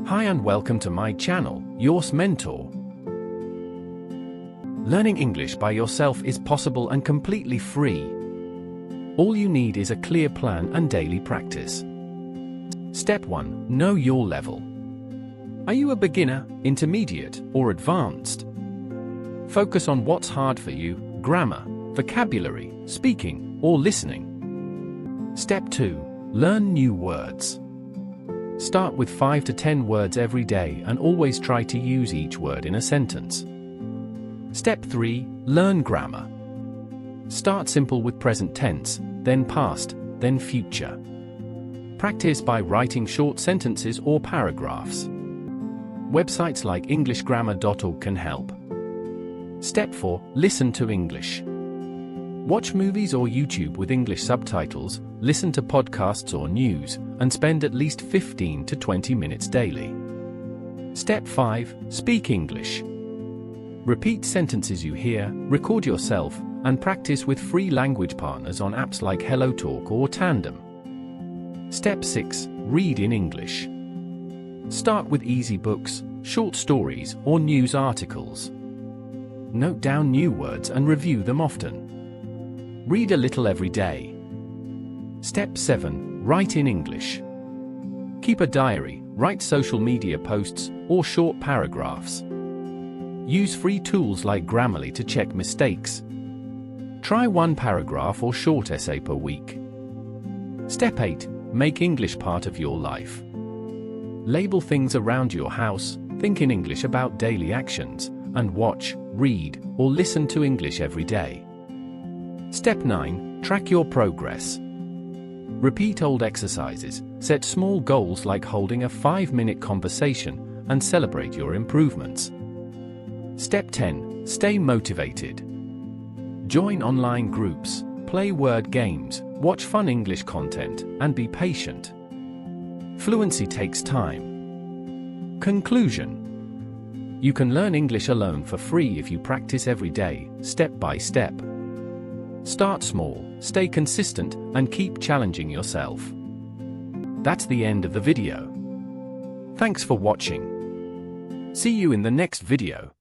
Hi and welcome to my channel, Yours Mentor. Learning English by yourself is possible and completely free. All you need is a clear plan and daily practice. Step 1. Know your level. Are you a beginner, intermediate, or advanced? Focus on what's hard for you: grammar, vocabulary, speaking, or listening. Step 2. Learn new words. Start with 5 to 10 words every day and always try to use each word in a sentence. Step 3. Learn grammar. Start simple with present tense, then past, then future. Practice by writing short sentences or paragraphs. Websites like englishgrammar.org can help. Step 4. Listen to English. Watch movies or YouTube with English subtitles, listen to podcasts or news, and spend at least 15 to 20 minutes daily. Step 5. Speak English. Repeat sentences you hear, record yourself, and practice with free language partners on apps like HelloTalk or Tandem. Step 6. Read in English. Start with easy books, short stories, or news articles. Note down new words and review them often. Read a little every day. Step 7. Write in English. Keep a diary, write social media posts, or short paragraphs. Use free tools like Grammarly to check mistakes. Try one paragraph or short essay per week. Step 8. Make English part of your life. Label things around your house, think in English about daily actions, and watch, read, or listen to English every day. Step 9. Track your progress. Repeat old exercises, set small goals like holding a 5-minute conversation, and celebrate your improvements. Step 10. Stay motivated. Join online groups, play word games, watch fun English content, and be patient. Fluency takes time. Conclusion. You can learn English alone for free if you practice every day, step by step. Start small, stay consistent, and keep challenging yourself. That's the end of the video. Thanks for watching. See you in the next video.